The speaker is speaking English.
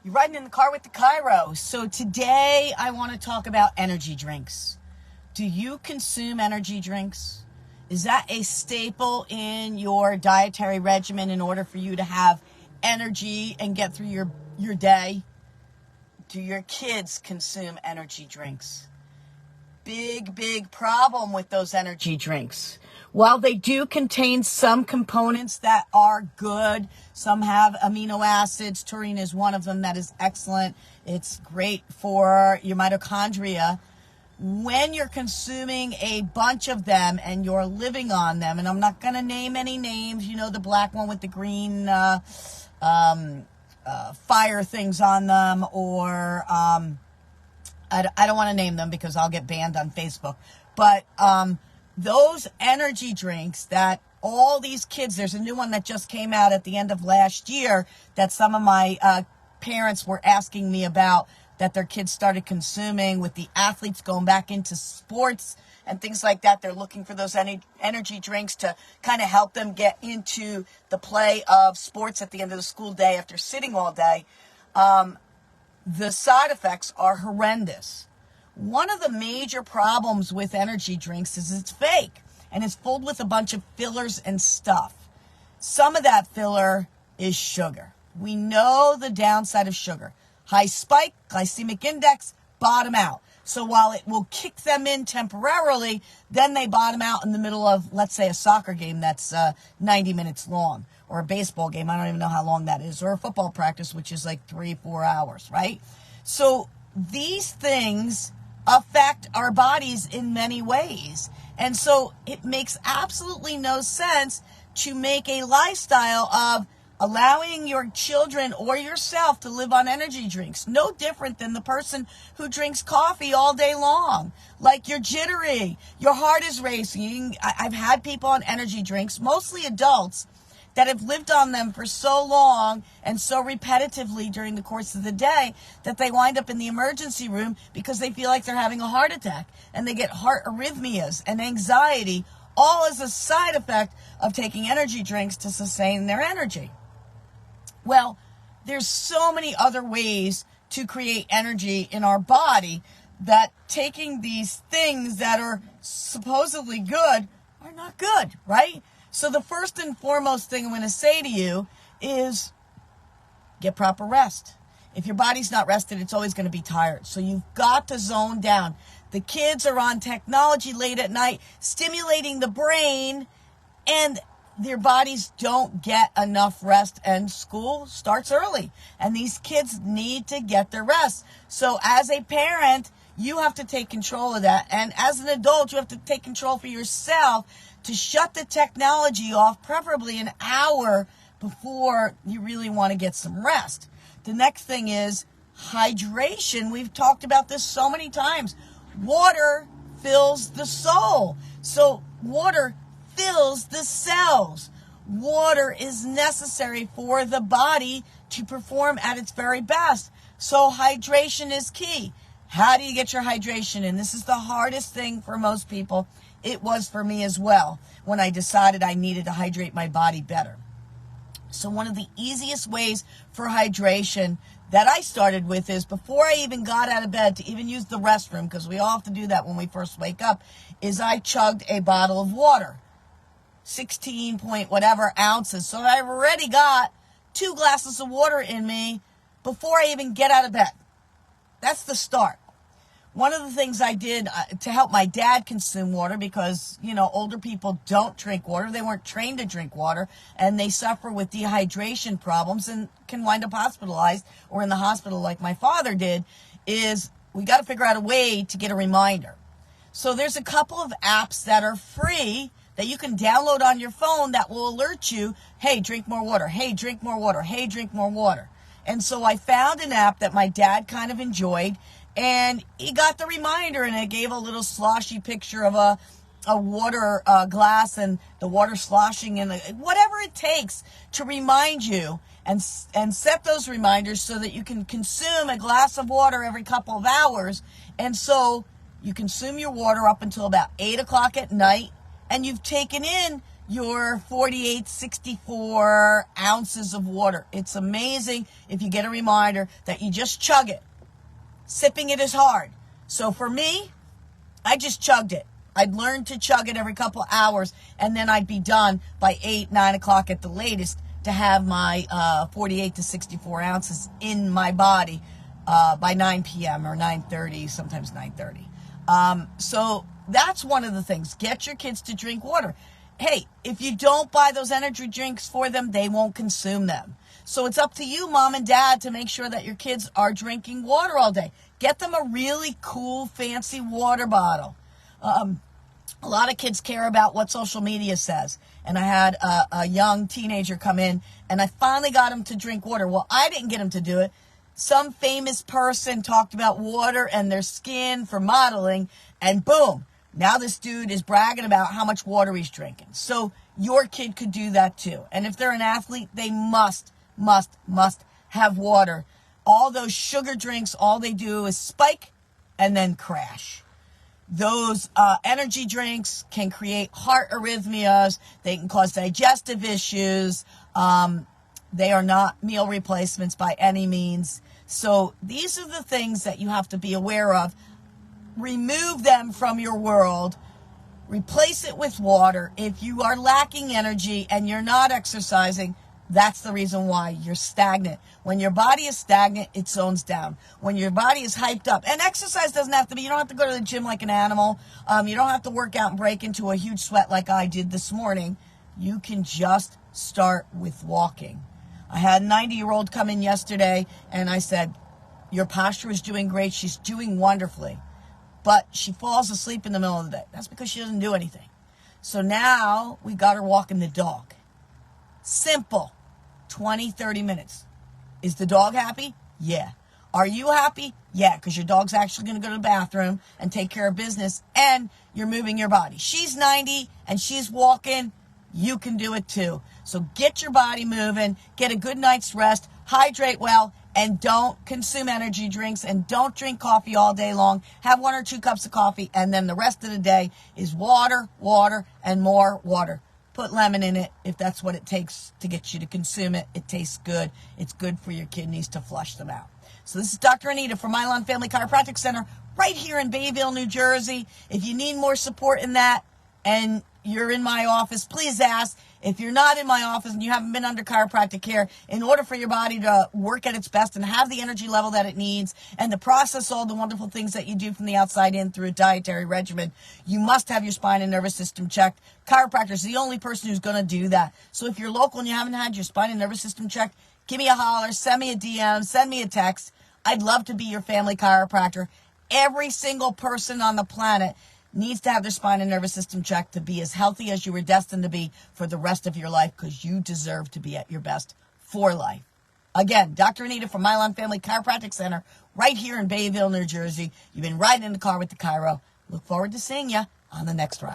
You're riding in the car with the Cairo. So today I want to talk about energy drinks. Do you consume energy drinks? Is that a staple in your dietary regimen in order for you to have energy and get through your day? Do your kids consume energy drinks? Big problem with those energy drinks. While they do contain some components that are good, some have amino acids. Taurine is one of them that is excellent. It's great for your mitochondria. When you're consuming a bunch of them and you're living on them, and I'm not going to name any names, the black one with the green fire things on them, or I don't want to name them because I'll get banned on Facebook. But those energy drinks that all these kids, there's a new one that just came out at the end of last year that some of my parents were asking me about, that their kids started consuming with the athletes going back into sports and things like that. They're looking for those energy drinks to kind of help them get into the play of sports at the end of the school day after sitting all day. The side effects are horrendous. One of the major problems with energy drinks is it's fake and it's filled with a bunch of fillers and stuff. Some of that filler is sugar. We know the downside of sugar. High spike, glycemic index, bottom out. So while it will kick them in temporarily, then they bottom out in the middle of, let's say, a soccer game that's 90 minutes long, or a baseball game, I don't even know how long that is, or a football practice, which is like 3-4 hours, right? So these things affect our bodies in many ways. And so it makes absolutely no sense to make a lifestyle of allowing your children or yourself to live on energy drinks. No different than the person who drinks coffee all day long. Like, you're jittery, your heart is racing. I've had people on energy drinks, mostly adults, that have lived on them for so long and so repetitively during the course of the day that they wind up in the emergency room because they feel like they're having a heart attack, and they get heart arrhythmias and anxiety, all as a side effect of taking energy drinks to sustain their energy. Well, there's so many other ways to create energy in our body that taking these things that are supposedly good are not good, right? So the first and foremost thing I'm going to say to you is get proper rest. If your body's not rested, it's always going to be tired. So you've got to zone down. The kids are on technology late at night, stimulating the brain, and their bodies don't get enough rest, and school starts early. And these kids need to get their rest. So as a parent, you have to take control of that. And as an adult, you have to take control for yourself to shut the technology off, preferably an hour before you really want to get some rest. The next thing is hydration. We've talked about this so many times. Water fills the soul. So water fills the cells. Water is necessary for the body to perform at its very best. So hydration is key. How do you get your hydration in? This is the hardest thing for most people. It was for me as well when I decided I needed to hydrate my body better. So one of the easiest ways for hydration that I started with is, before I even got out of bed to even use the restroom, because we all have to do that when we first wake up, is I chugged a bottle of water. 16 point whatever ounces. So I've already got 2 glasses of water in me before I even get out of bed. That's the start. One of the things I did to help my dad consume water, because, older people don't drink water. They weren't trained to drink water, and they suffer with dehydration problems and can wind up hospitalized or in the hospital like my father did, is we got to figure out a way to get a reminder. So there's a couple of apps that are free that you can download on your phone that will alert you, hey, drink more water, hey, drink more water, hey, drink more water. And so I found an app that my dad kind of enjoyed, and he got the reminder, and it gave a little sloshy picture of a water glass and the water sloshing, and whatever it takes to remind you and set those reminders so that you can consume a glass of water every couple of hours. And so you consume your water up until about 8 o'clock at night, and you've taken in your 48, 64 ounces of water. It's amazing if you get a reminder that you just chug it. Sipping it is hard. So for me, I just chugged it. I'd learn to chug it every couple of hours, and then I'd be done by 8, 9 o'clock at the latest to have my 48 to 64 ounces in my body by 9 p.m. or 9:30, sometimes 9:30. So that's one of the things. Get your kids to drink water. Hey, if you don't buy those energy drinks for them, they won't consume them. So it's up to you, mom and dad, to make sure that your kids are drinking water all day. Get them a really cool, fancy water bottle. A lot of kids care about what social media says. And I had a young teenager come in, and I finally got him to drink water. Well, I didn't get him to do it. Some famous person talked about water and their skin for modeling, and boom. Now this dude is bragging about how much water he's drinking. So your kid could do that too. And if they're an athlete, they must have water. All those sugar drinks, all they do is spike and then crash. Those energy drinks can create heart arrhythmias. They can cause digestive issues. They are not meal replacements by any means. So these are the things that you have to be aware of. Remove them from your world. Replace it with water. If you are lacking energy and you're not exercising, that's the reason why you're stagnant. When your body is stagnant, it zones down. When your body is hyped up, and exercise doesn't have to be, you don't have to go to the gym like an animal. You don't have to work out and break into a huge sweat like I did this morning. You can just start with walking. I had a 90-year-old come in yesterday, and I said, your posture is doing great. She's doing wonderfully. But she falls asleep in the middle of the day. That's because she doesn't do anything. So now we got her walking the dog. Simple. 20, 30 minutes. Is the dog happy? Yeah. Are you happy? Yeah, because your dog's actually going to go to the bathroom and take care of business, and you're moving your body. She's 90 and she's walking. You can do it too. So get your body moving, get a good night's rest, hydrate well, and don't consume energy drinks, and don't drink coffee all day long. Have 1 or 2 cups of coffee, and then the rest of the day is water, water, and more water. Put lemon in it if that's what it takes to get you to consume it. It tastes good. It's good for your kidneys to flush them out. So this is Dr. Anita from Mylan Family Chiropractic Center right here in Bayville, New Jersey. If you need more support in that and you're in my office, please ask. If you're not in my office and you haven't been under chiropractic care, in order for your body to work at its best and have the energy level that it needs and to process all the wonderful things that you do from the outside in through a dietary regimen, you must have your spine and nervous system checked. Chiropractor is the only person who's going to do that. So if you're local and you haven't had your spine and nervous system checked, give me a holler, send me a DM, send me a text. I'd love to be your family chiropractor. Every single person on the planet needs to have their spine and nervous system checked to be as healthy as you were destined to be for the rest of your life, because you deserve to be at your best for life. Again, Dr. Anita from Mylan Family Chiropractic Center right here in Bayville, New Jersey. You've been riding in the car with the Chiro. Look forward to seeing you on the next ride.